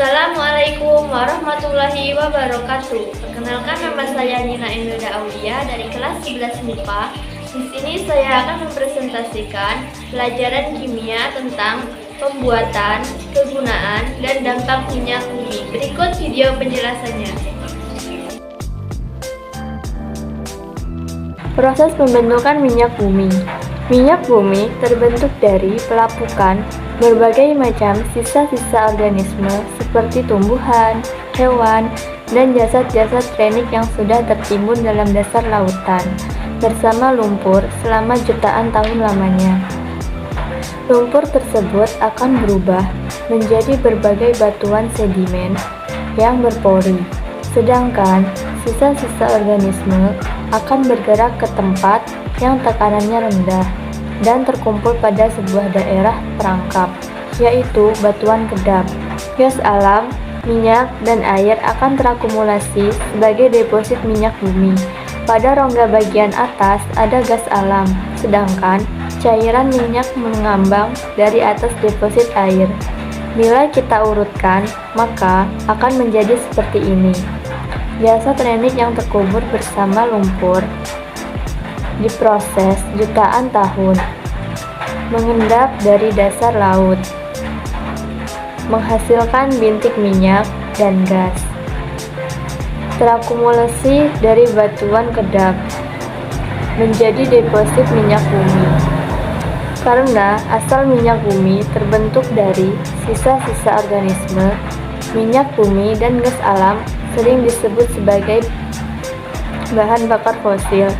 Assalamualaikum warahmatullahi wabarakatuh. Perkenalkan, nama saya Nina Imelda Aulia dari kelas 11 MIPA. Di sini saya akan mempresentasikan pelajaran kimia tentang pembuatan, kegunaan, dan dampak minyak bumi. Berikut video penjelasannya. Proses pembentukan minyak bumi. Minyak bumi terbentuk dari pelapukan berbagai macam sisa-sisa organisme seperti tumbuhan, hewan, dan jasad-jasad organik yang sudah tertimbun dalam dasar lautan bersama lumpur selama jutaan tahun lamanya. Lumpur tersebut akan berubah menjadi berbagai batuan sedimen yang berpori, sedangkan sisa-sisa organisme akan bergerak ke tempat yang tekanannya rendah dan terkumpul pada sebuah daerah perangkap, yaitu batuan kedap. Gas alam, minyak, dan air akan terakumulasi sebagai deposit minyak bumi. Pada rongga bagian atas ada gas alam, sedangkan cairan minyak mengambang dari atas deposit air. Bila kita urutkan, maka akan menjadi seperti ini. Jasad organik yang terkubur bersama lumpur diproses jutaan tahun, mengendap dari dasar laut, menghasilkan bintik minyak dan gas. Terakumulasi dari batuan kedap menjadi deposit minyak bumi. Karena asal minyak bumi terbentuk dari sisa-sisa organisme, minyak bumi dan gas alam sering disebut sebagai bahan bakar fosil.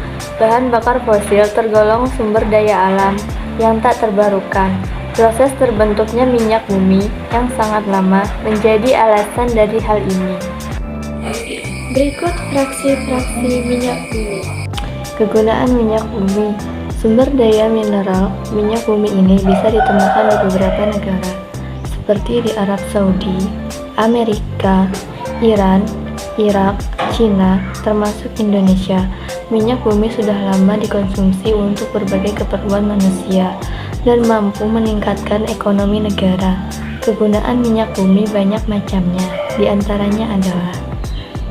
Bahan bakar fosil tergolong sumber daya alam yang tak terbarukan. Proses terbentuknya minyak bumi yang sangat lama menjadi alasan dari hal ini. Berikut fraksi-fraksi minyak bumi. Kegunaan minyak bumi. Sumber daya mineral minyak bumi ini bisa ditemukan di beberapa negara, seperti di Arab Saudi, Amerika, Iran, Irak, Cina, termasuk Indonesia. Minyak bumi sudah lama dikonsumsi untuk berbagai keperluan manusia dan mampu meningkatkan ekonomi negara. Kegunaan minyak bumi banyak macamnya, di antaranya adalah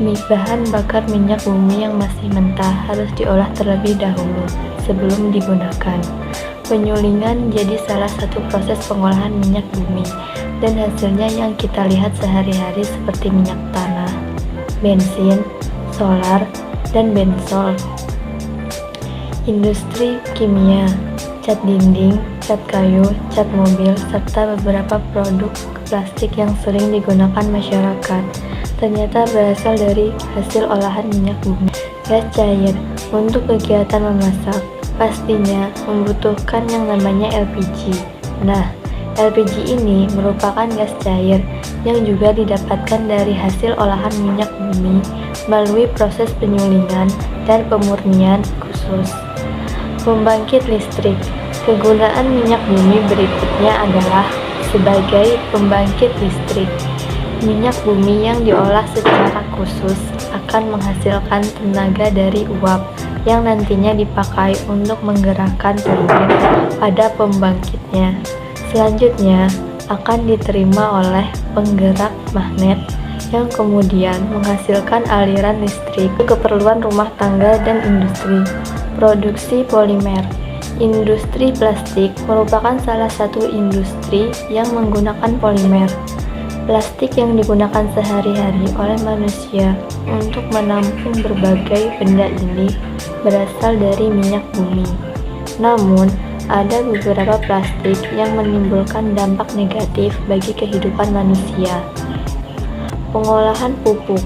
bahan bakar minyak bumi yang masih mentah harus diolah terlebih dahulu sebelum digunakan. Penyulingan jadi salah satu proses pengolahan minyak bumi dan hasilnya yang kita lihat sehari-hari seperti minyak tanah, bensin, solar, dan bensol. Industri kimia, cat dinding, cat kayu, cat mobil, serta beberapa produk plastik yang sering digunakan masyarakat ternyata berasal dari hasil olahan minyak bumi. Gas cair untuk kegiatan memasak pastinya membutuhkan yang namanya LPG. Nah, LPG ini merupakan gas cair yang juga didapatkan dari hasil olahan minyak bumi melalui proses penyulingan dan pemurnian khusus. Pembangkit listrik. Kegunaan minyak bumi berikutnya adalah sebagai pembangkit listrik. Minyak bumi yang diolah secara khusus akan menghasilkan tenaga dari uap yang nantinya dipakai untuk menggerakkan turbin pada pembangkitnya. Selanjutnya akan diterima oleh penggerak magnet yang kemudian menghasilkan aliran listrik ke keperluan rumah tangga dan industri. Produksi polimer. Industri plastik merupakan salah satu industri yang menggunakan polimer. Plastik yang digunakan sehari-hari oleh manusia untuk menampung berbagai benda ini berasal dari minyak bumi. Namun, ada beberapa plastik yang menimbulkan dampak negatif bagi kehidupan manusia. Pengolahan pupuk.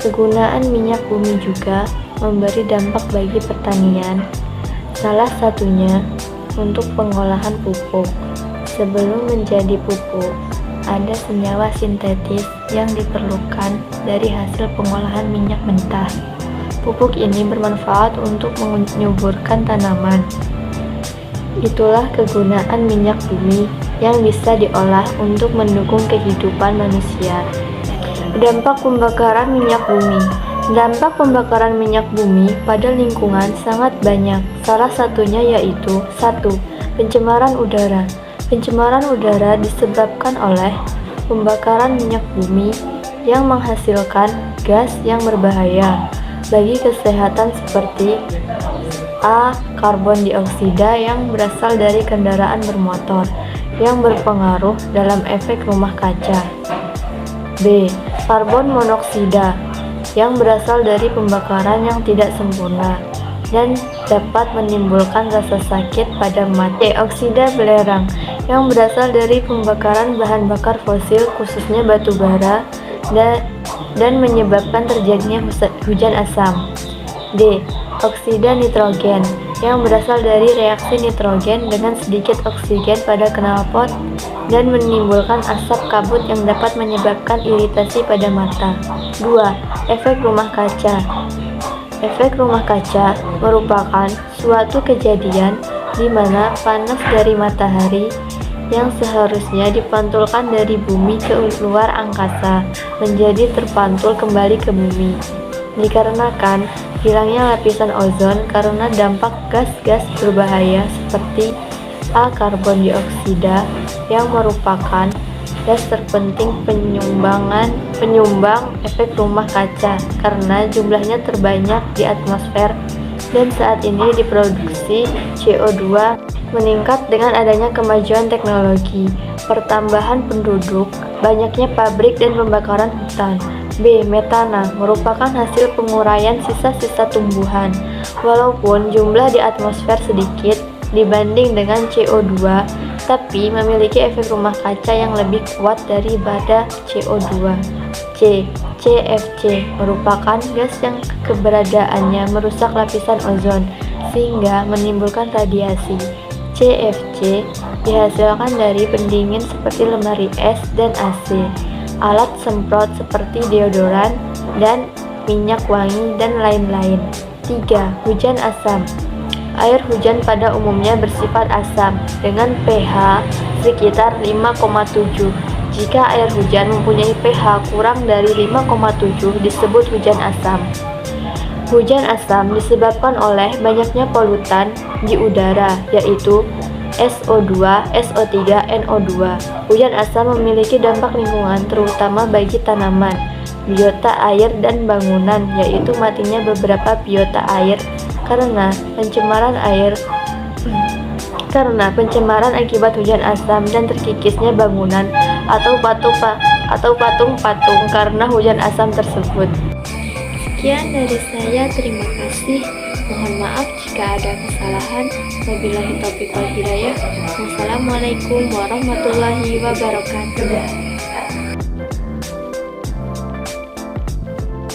Kegunaan minyak bumi juga memberi dampak bagi pertanian. Salah satunya untuk pengolahan pupuk. Sebelum menjadi pupuk, ada senyawa sintetis yang diperlukan dari hasil pengolahan minyak mentah. Pupuk ini bermanfaat untuk menyuburkan tanaman. Itulah kegunaan minyak bumi yang bisa diolah untuk mendukung kehidupan manusia. Dampak pembakaran minyak bumi. Dampak pembakaran minyak bumi pada lingkungan sangat banyak. Salah satunya yaitu 1. Pencemaran udara. Pencemaran udara disebabkan oleh pembakaran minyak bumi yang menghasilkan gas yang berbahaya bagi kesehatan seperti A. Karbon dioksida yang berasal dari kendaraan bermotor yang berpengaruh dalam efek rumah kaca. B. Karbon monoksida yang berasal dari pembakaran yang tidak sempurna dan dapat menimbulkan rasa sakit pada mata. C. Oksida belerang yang berasal dari pembakaran bahan bakar fosil khususnya batu bara dan menyebabkan terjadinya hujan asam. D. Oksida nitrogen yang berasal dari reaksi nitrogen dengan sedikit oksigen pada knalpot dan menimbulkan asap kabut yang dapat menyebabkan iritasi pada mata. 2. Efek rumah kaca. Efek rumah kaca merupakan suatu kejadian di mana panas dari matahari yang seharusnya dipantulkan dari bumi ke luar angkasa menjadi terpantul kembali ke bumi. Dikarenakan hilangnya lapisan ozon karena dampak gas-gas berbahaya seperti A. Karbon dioksida yang merupakan gas terpenting penyumbang efek rumah kaca karena jumlahnya terbanyak di atmosfer dan saat ini diproduksi CO2 meningkat dengan adanya kemajuan teknologi, pertambahan penduduk, banyaknya pabrik dan pembakaran hutan. B. Metana merupakan hasil penguraian sisa-sisa tumbuhan. Walaupun jumlah di atmosfer sedikit dibanding dengan CO2, tapi memiliki efek rumah kaca yang lebih kuat daripada CO2. C. CFC merupakan gas yang keberadaannya merusak lapisan ozon sehingga menimbulkan radiasi. CFC dihasilkan dari pendingin seperti lemari es dan AC, alat semprot seperti deodoran dan minyak wangi dan lain-lain. 3. Hujan asam. Air hujan pada umumnya bersifat asam dengan pH sekitar 5,7. Jika air hujan mempunyai pH kurang dari 5,7 disebut hujan asam. Hujan asam disebabkan oleh banyaknya polutan di udara, yaitu SO2, SO3, NO2. Hujan asam memiliki dampak lingkungan terutama bagi tanaman, biota air dan bangunan, yaitu matinya beberapa biota air karena pencemaran akibat hujan asam dan terkikisnya bangunan atau patung-patung karena hujan asam tersebut. Sekian dari saya, terima kasih. Mohon maaf jika ada kesalahan. Wabillahi taufiq wal hidayah. Wassalamualaikum warahmatullahi wabarakatuh.